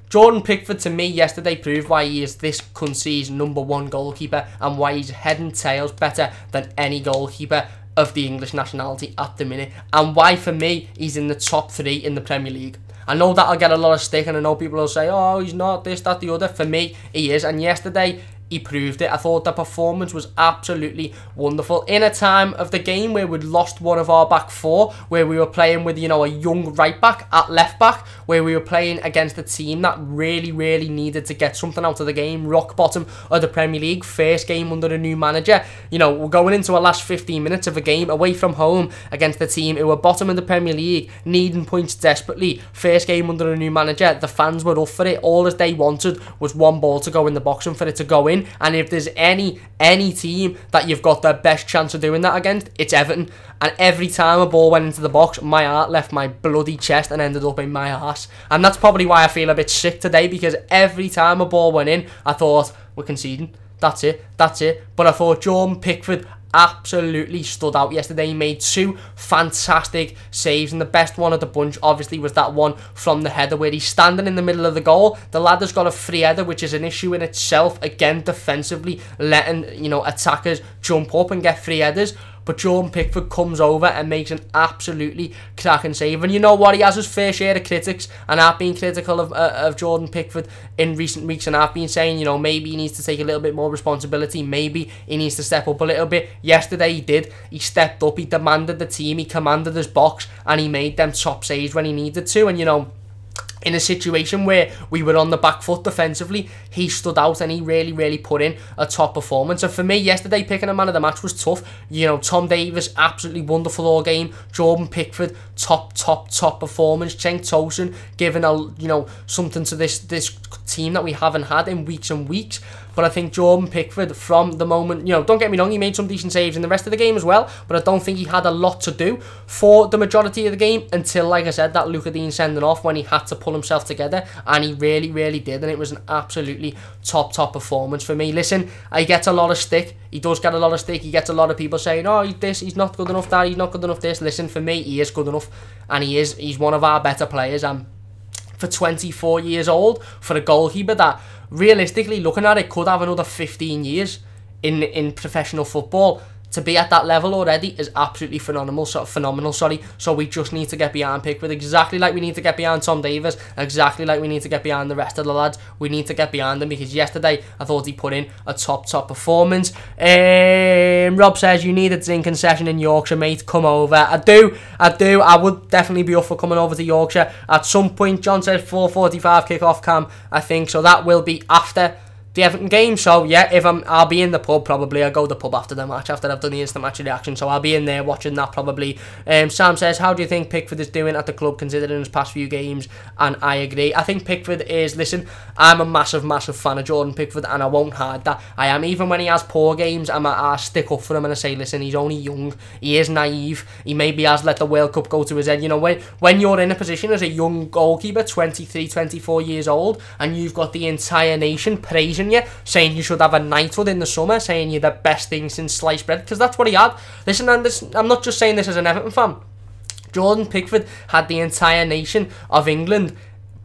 Jordan Pickford, to me, yesterday proved why he is this country's #1 goalkeeper, and why he's head and tails better than any goalkeeper of the English nationality at the minute, and why for me he's in the top 3 in the Premier League. I know that'll get a lot of stick, and I know people will say, oh, he's not this, that, the other. For me, he is, and yesterday he proved it. I thought the performance was absolutely wonderful. In a time of the game where we'd lost one of our back 4, where we were playing with, a young right back at left back, where we were playing against a team that really needed to get something out of the game, rock bottom of the Premier League, first game under a new manager. We're going into our last 15 minutes of a game away from home against a team who were bottom of the Premier League, needing points desperately, first game under a new manager. The fans were up for it. All as they wanted was one ball to go in the box and for it to go in. And if there's any team that you've got the best chance of doing that against, it's Everton. And every time a ball went into the box, my heart left my bloody chest and ended up in my arse. And that's probably why I feel a bit sick today, because every time a ball went in, I thought, we're conceding. That's it. But I thought Jordan Pickford absolutely stood out yesterday. He made 2 fantastic saves, and the best one of the bunch obviously was that one from the header where he's standing in the middle of the goal. The lad has got a free header, which is an issue in itself, again defensively, letting attackers jump up and get free headers. but Jordan Pickford comes over and makes an absolutely cracking save. And you know what, he has his fair share of critics, and I've been critical of Jordan Pickford in recent weeks, and I've been saying, you know, maybe he needs to take a little bit more responsibility, maybe he needs to step up a little bit. Yesterday he did. He stepped up, he demanded the team, he commanded his box, and he made them top saves when he needed to. And you know, in a situation where we were on the back foot defensively, he stood out and he really put in a top performance. And for me, yesterday, picking a man of the match was tough. You know, Tom Davies, absolutely wonderful all game. Jordan Pickford, top performance. Cenk Tosun giving something to this team that we haven't had in weeks and weeks. But I think Jordan Pickford, from the moment, you know, don't get me wrong, he made some decent saves in the rest of the game as well, but I don't think he had a lot to do for the majority of the game until, like I said, that Luca Dean sending off, when he had to pull himself together, and he really did, and it was an absolutely top performance for me. Listen, he gets a lot of stick. He does get a lot of stick. He gets a lot of people saying, oh, he's not good enough, that, he's not good enough, this. Listen, for me, he is good enough, and he's one of our better players. And for 24 years old, for a goalkeeper that, realistically, looking at it, could have another 15 years in professional football, to be at that level already is absolutely phenomenal. So we just need to get behind Pickford, exactly like we need to get behind Tom Davies, exactly like we need to get behind the rest of the lads. We need to get behind them, because yesterday I thought he put in a top performance. Rob says, you need a drinking session in Yorkshire, mate. Come over. I do. I would definitely be up for coming over to Yorkshire at some point. John says 4:45 kick-off, Cam, I think. So that will be after the Everton game. So yeah, I'll be in the pub probably. I'll go to the pub after the match, after I've done the instant match reaction, so I'll be in there watching that probably. Sam says, how do you think Pickford is doing at the club considering his past few games? And I agree. I think Pickford is, listen, I'm a massive fan of Jordan Pickford, and I won't hide that. I am. Even when he has poor games, I stick up for him and I say, listen, he's only young, he is naive, he maybe has let the World Cup go to his head. You know, when you're in a position as a young goalkeeper, 23, 24 years old, and you've got the entire nation praising you, saying you should have a knighthood in the summer, saying you're the best thing since sliced bread, because that's what he had. Listen, and I'm not just saying this as an Everton fan. Jordan Pickford had the entire nation of England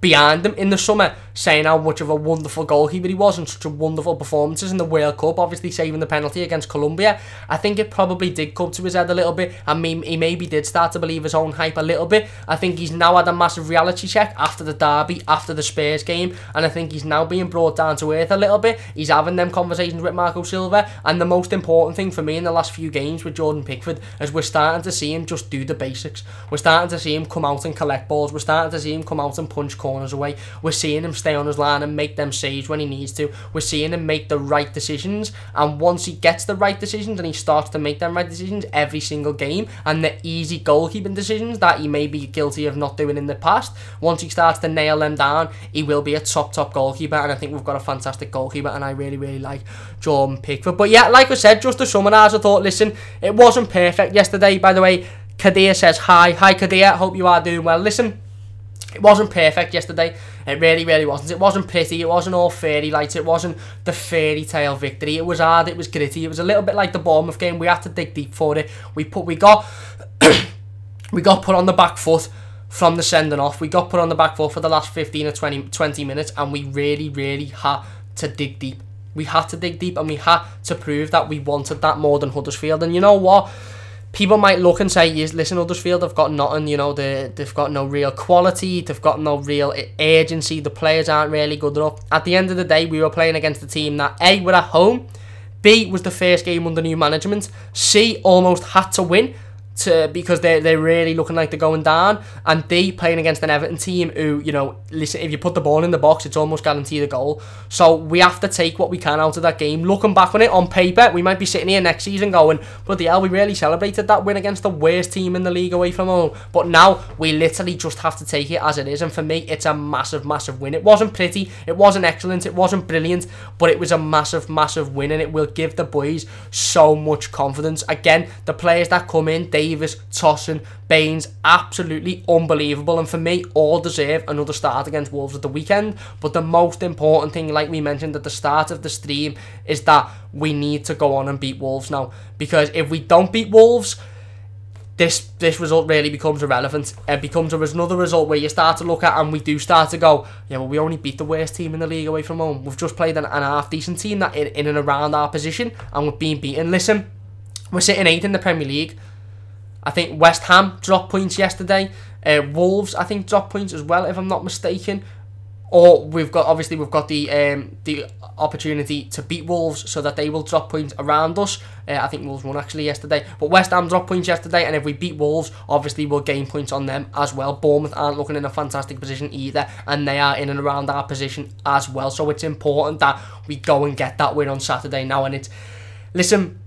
behind him in the summer, saying how much of a wonderful goalkeeper he was, and such a wonderful performances in the World Cup, obviously saving the penalty against Colombia. I think it probably did come to his head a little bit, and he maybe did start to believe his own hype a little bit. I think he's now had a massive reality check after the derby, after the Spurs game, and I think he's now being brought down to earth a little bit. He's having them conversations with Marco Silva, and the most important thing for me in the last few games with Jordan Pickford is we're starting to see him just do the basics. We're starting to see him come out and collect balls. We're starting to see him come out and punch corners away. We're seeing him stay on his line and make them saves when he needs to. We're seeing him make the right decisions, and once he gets the right decisions and he starts to make them right decisions every single game, and the easy goalkeeping decisions that he may be guilty of not doing in the past, once he starts to nail them down, he will be a top goalkeeper. And I think we've got a fantastic goalkeeper, and I really like Jordan Pickford. But yeah, like I said, just to summarise, I thought, listen, it wasn't perfect yesterday. By the way, Kadir says hi Kadir, hope you are doing well. Listen, it wasn't perfect yesterday. It really wasn't. It wasn't pretty. It wasn't all fairy lights. It wasn't the fairy tale victory. It was hard. It was gritty. It was a little bit like the Bournemouth game. We had to dig deep for it. We got put on the back foot from the sending off. We got put on the back foot for the last 15 or 20 minutes, and we really had to dig deep. We had to dig deep, and we had to prove that we wanted that more than Huddersfield. And you know what? People might look and say, yes, listen, Huddersfield have got nothing, you know, they've got no real quality, they've got no real urgency, the players aren't really good enough. At the end of the day, we were playing against a team that, A, were at home, B, was the first game under new management, C, almost had to win, because they're really looking like they're going down, and D, playing against an Everton team who, you know, listen, if you put the ball in the box, it's almost guaranteed a goal. So we have to take what we can out of that game. Looking back on it, on paper, we might be sitting here next season going, bloody hell, we really celebrated that win against the worst team in the league away from home. But now we literally just have to take it as it is, and for me, it's a massive win. It wasn't pretty, it wasn't excellent, it wasn't brilliant, but it was a massive win, and it will give the boys so much confidence. Again, the players that come in, Davies, Tosun, Baines, absolutely unbelievable, and for me, all deserve another start against Wolves at the weekend. But the most important thing, like we mentioned at the start of the stream, is that we need to go on and beat Wolves now, because if we don't beat Wolves, this result really becomes irrelevant. It becomes another result where you start to look at, and we do start to go, yeah, well, we only beat the worst team in the league away from home. We've just played an half-decent team that in and around our position, and we've been beaten. Listen, We're sitting 8th in the Premier League. I think West Ham dropped points yesterday. Wolves, I think, dropped points as well, if I'm not mistaken. Or we've got the opportunity to beat Wolves so that they will drop points around us. I think Wolves won actually yesterday. But West Ham dropped points yesterday, and if we beat Wolves, obviously we'll gain points on them as well. Bournemouth aren't looking in a fantastic position either, and they are in and around our position as well. So it's important that we go and get that win on Saturday now. And listen,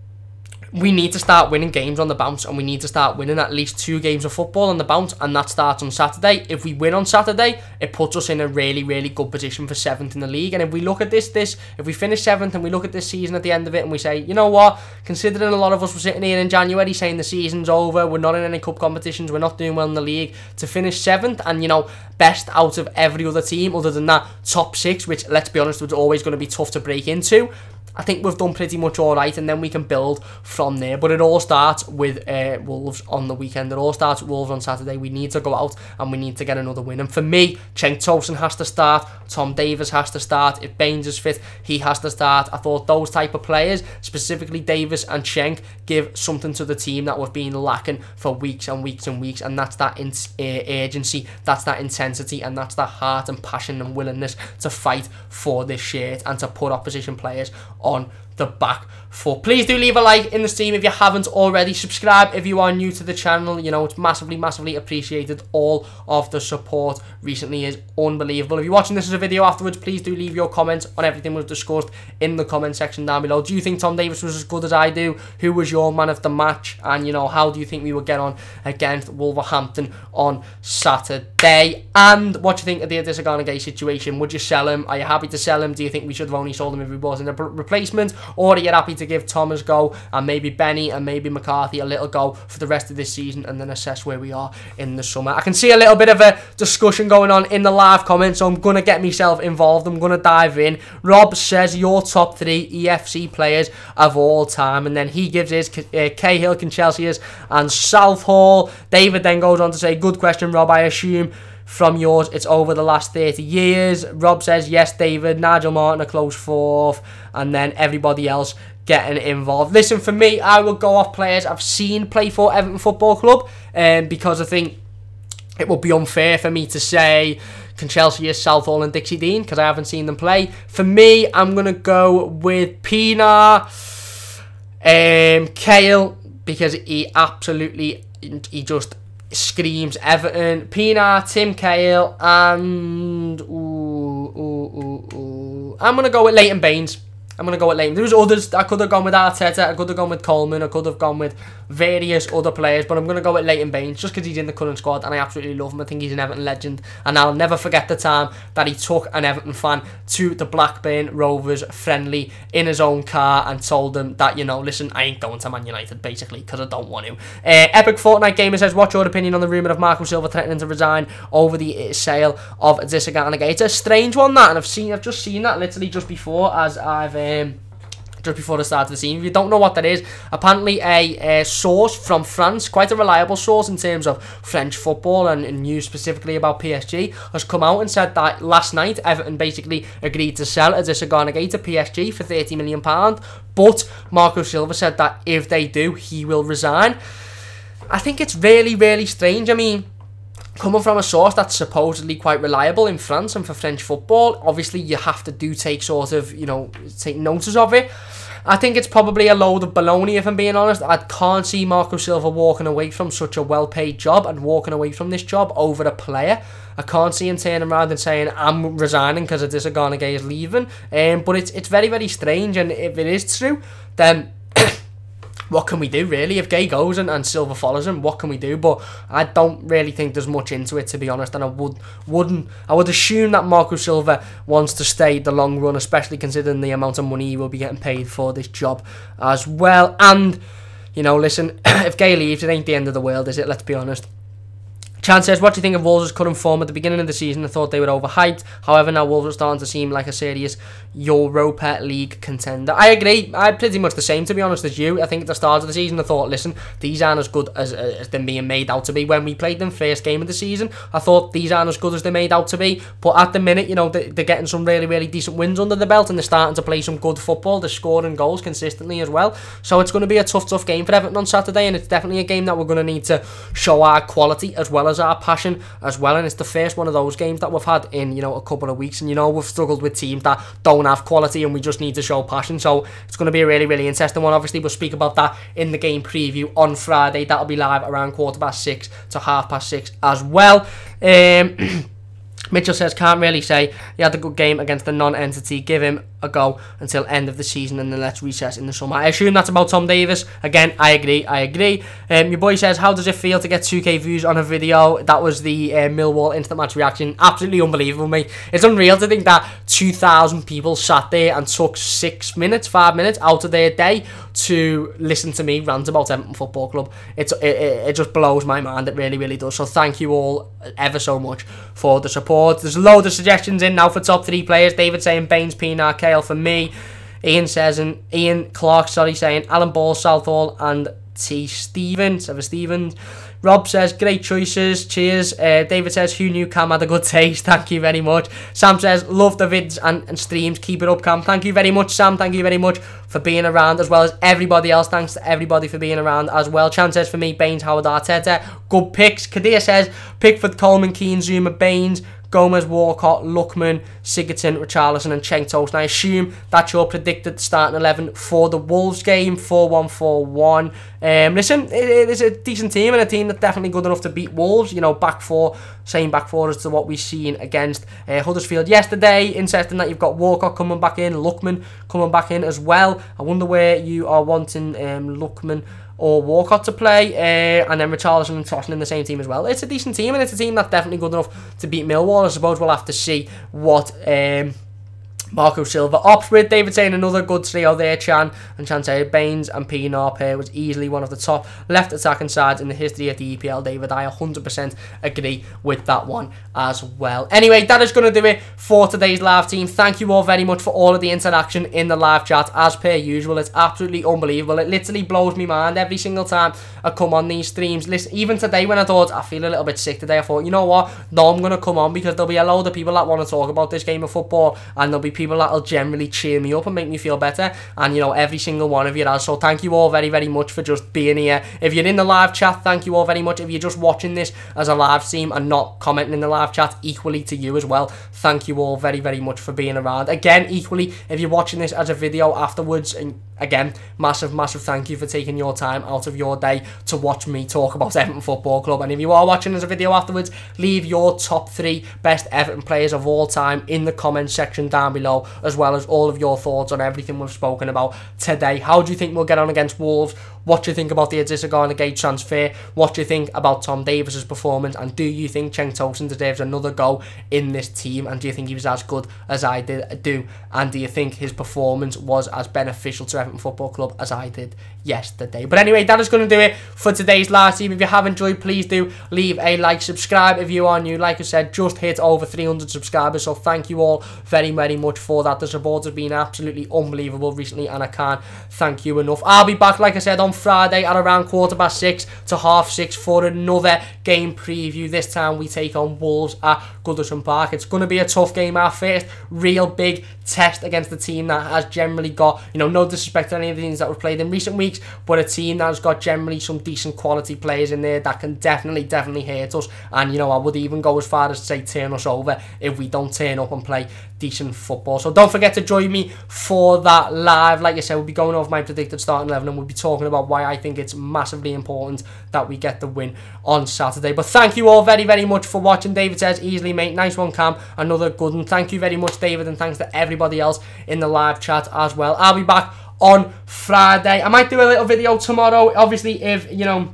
we need to start winning games on the bounce, and we need to start winning at least 2 games of football on the bounce, and that starts on Saturday. If we win on Saturday, it puts us in a really, really good position for 7th in the league. And if we look at if we finish 7th and we look at this season at the end of it and we say, you know what, considering a lot of us were sitting here in January saying the season's over, we're not in any cup competitions, we're not doing well in the league, to finish 7th and, you know, best out of every other team other than that top 6, which, let's be honest, was always going to be tough to break into, I think we've done pretty much all right, and then we can build from there. But it all starts with Wolves on the weekend. It all starts with Wolves on Saturday. We need to go out and we need to get another win. And for me, Cenk Tosun has to start. Tom Davies has to start. If Baines is fit, he has to start. I thought those type of players, specifically Davies and Cenk, give something to the team that we've been lacking for weeks and weeks and weeks. And that's that urgency, that's that intensity, and that's that heart and passion and willingness to fight for this shirt and to put opposition players on the back foot. Please do leave a like in the stream if you haven't already. Subscribe if you are new to the channel. You know, it's massively appreciated. All of the support recently is unbelievable. If you're watching this as a video afterwards, please do leave your comments on everything we've discussed in the comment section down below. Do you think Tom Davies was as good as I do? Who was your man of the match? And, you know, how do you think we would get on against Wolverhampton on Saturday? And what do you think of the Idrissa Gana Gueye situation? Would you sell him? Are you happy to sell him? Do you think we should have only sold him if he wasn't a replacement? Or are you happy to give Tom a go and maybe Benny and maybe McCarthy a little go for the rest of this season and then assess where we are in the summer? I can see a little bit of a discussion going on in the live comments, so I'm going to get myself involved. I'm going to dive in. Rob says your top 3 EFC players of all time, and then he gives his Cahill, Chelsea's and Southall. David then goes on to say, good question, Rob. I assume from yours it's over the last 30 years. Rob says, yes, David. Nigel Martin a close 4th, and then everybody else getting involved. Listen, for me, I will go off players I've seen play for Everton Football Club, because I think it would be unfair for me to say Chelsea, Southall and Dixie Dean, because I haven't seen them play. For me, I'm going to go with Pienaar, Cahill, because he just screams Everton. Pienaar, Tim Cahill, and I'm going to go with Leighton Baines. There was others. I could have gone with Arteta, I could have gone with Coleman, I could have gone with various other players, but I'm going to go with Leighton Baines just because he's in the current squad and I absolutely love him. I think he's an Everton legend, and I'll never forget the time that he took an Everton fan to the Blackburn Rovers friendly in his own car and told them that, you know, listen, I ain't going to Man United, basically, because I don't want to. Epic Fortnite Gamer says, what's your opinion on the rumour of Marco Silva threatening to resign over the sale of Idrissa Gana Gueye? It's a strange one, that, and I've just seen that literally just before just before the start of the season. If you don't know what that is, apparently a source from France, quite a reliable source in terms of French football and news specifically about PSG, has come out and said that last night Everton basically agreed to sell Idrissa Gana Gueye to PSG for £30 million, but Marco Silva said that if they do, he will resign. I think it's really strange. I mean, coming from a source that's supposedly quite reliable in France and for French football, obviously you have to take sort of, you know, take notice of it. I think it's probably a load of baloney, if I'm being honest. I can't see Marco Silva walking away from such a well-paid job and walking away from this job over a player. I can't see him turning around and saying, I'm resigning because Idrissa Gana Gueye is leaving. But it's very strange, and if it is true, then what can we do, really? If Gueye goes and Silva follows him, what can we do? But I don't really think there's much into it, to be honest, and I would assume that Marco Silva wants to stay the long run, especially considering the amount of money he will be getting paid for this job as well. And, you know, listen, if Gueye leaves, it ain't the end of the world, is it? Let's be honest. Chan says, what do you think of Wolves' current form at the beginning of the season? I thought they were overhyped. However, now Wolves are starting to seem like a serious Europa League contender. I agree. I'm pretty much the same, to be honest, as you. I think at the start of the season, I thought, listen, these aren't as good as they're being made out to be. When we played them first game of the season, I thought these aren't as good as they're made out to be. But at the minute, you know, they're getting some really, really decent wins under the belt, and they're starting to play some good football. They're scoring goals consistently as well. So it's going to be a tough game for Everton on Saturday, and it's definitely a game that we're going to need to show our quality as well as our passion as well. And it's the first one of those games that we've had in, you know, a couple of weeks. And, you know, we've struggled with teams that don't have quality, and we just need to show passion. So it's going to be a really, really interesting one. Obviously, we'll speak about that in the game preview on Friday. That'll be live around 6:15 to 6:30 as well. Mitchell says, can't really say. He had a good game against the non-entity. Give him a go until end of the season, and then let's recess in the summer. I assume that's about Tom Davies. Again, I agree. Your boy says, how does it feel to get 2k views on a video? That was the Millwall instant match reaction. Absolutely unbelievable, mate. It's unreal to think that 2,000 people sat there and took 5 minutes out of their day to listen to me rant about Everton Football Club. It just blows my mind. It really, really does. So thank you all ever so much for the support. There's a load of suggestions in now for top 3 players. David saying Baines, Pienaar, Kale for me. Ian Clark, saying Alan Ball, Southall, and T. Stevens. Rob says, great choices, cheers. David says, who knew Cam had a good taste? Thank you very much. Sam says, love the vids and streams, keep it up, Cam. Thank you very much, Sam. Thank you very much for being around, as well as everybody else. Thanks to everybody for being around as well. Chan says, for me, Baines, Howard, Arteta. Good picks. Kadir says, Pickford, Coleman, Keane, Zuma, Baines, Gomez, Walcott, Lookman, Sigurdsson, Richarlison and Cenk Tosun. I assume that's your predicted starting 11 for the Wolves game, 4-1-4-1. Listen, it is a decent team, and a team that's definitely good enough to beat Wolves. You know, same back four as to what we've seen against Huddersfield yesterday. Interesting that you've got Walcott coming back in, Lookman coming back in as well. I wonder where you are wanting Lookman or Walcott to play, and then Richarlison and Tosun in the same team as well. It's a decent team, and it's a team that's definitely good enough to beat Millwall. I suppose we'll have to see what Marco Silva opts with. David saying another good trio there, Chan saying Baines and Pienaar pair was easily one of the top left attacking sides in the history of the EPL. David, I 100% agree with that one as well. Anyway, that is going to do it for today's live team. Thank you all very much for all of the interaction in the live chat as per usual. It's absolutely unbelievable. It literally blows me mind every single time I come on these streams. Listen, even today when I thought I feel a little bit sick today, I thought, you know what, no, I'm going to come on because there'll be a load of people that want to talk about this game of football, and there'll be people that'll generally cheer me up and make me feel better, and you know, every single one of you has. So thank you all very, very much for just being here. If you're in the live chat, thank you all very much. If you're just watching this as a live stream and not commenting in the live chat, equally to you as well, thank you all very, very much for being around. Again, equally, if you're watching this as a video afterwards, and again, massive thank you for taking your time out of your day to watch me talk about Everton Football Club. And if you are watching as a video afterwards, leave your top 3 best Everton players of all time in the comment section down below, as well as all of your thoughts on everything we've spoken about today. How do you think we'll get on against Wolves? What do you think about the Gana transfer? What do you think about Tom Davies' performance? And do you think Cenk Tosun deserves another go in this team? And do you think he was as good as I do? And do you think his performance was as beneficial to Everton Football Club as I did yesterday? But anyway, that is going to do it for today's live stream. If you have enjoyed, please do leave a like, subscribe if you are new. Like I said, just hit over 300 subscribers, so thank you all very, very much for that. The support has been absolutely unbelievable recently, and I can't thank you enough. I'll be back, like I said, on Friday at around 6:15 to 6:30 for another game preview. This time we take on Wolves at Goodison Park. It's going to be a tough game, our first real big test against a team that has generally got, you know, no disrespect to any of the teams that we've played in recent weeks, but a team that has got generally some decent quality players in there that can definitely hurt us. And, you know, I would even go as far as to say turn us over if we don't turn up and play decent football. So don't forget to join me for that live. Like I said, we'll be going over my predicted starting 11, and we'll be talking about why I think it's massively important that we get the win on Saturday. But thank you all very, very much for watching. David says, easily, mate. Nice one, Cam. Another good one. Thank you very much, David, and thanks to everybody else in the live chat as well. I'll be back on Friday. I might do a little video tomorrow, obviously, if, you know,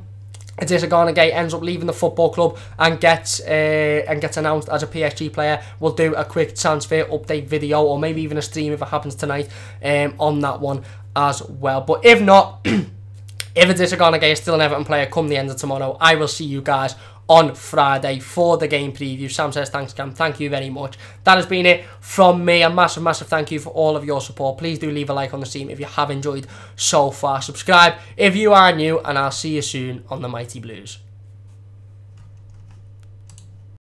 Gana ends up leaving the football club and gets announced as a PSG player. We'll do a quick transfer update video, or maybe even a stream if it happens tonight, on that one as well. But if not, if Gana is still an Everton player come the end of tomorrow, I will see you guys on Friday for the game preview. Sam says, thanks, Cam. Thank you very much. That has been it from me. A massive, massive thank you for all of your support. Please do leave a like on the stream if you have enjoyed so far. Subscribe if you are new, and I'll see you soon on the Mighty Blues.